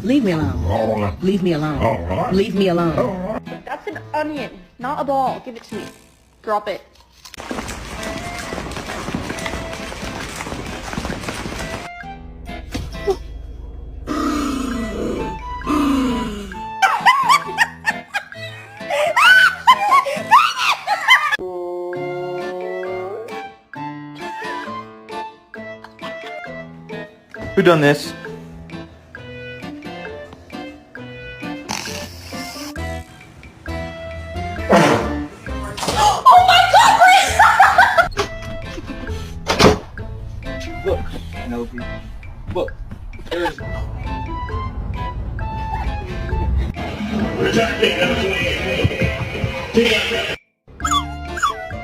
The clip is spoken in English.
Leave me alone. Leave me alone. Leave me alone. That's an onion, not a ball. Give it to me. Drop it. Who done this? Oh my god, Look, Penelope. Look. There's... Protecting the fleet.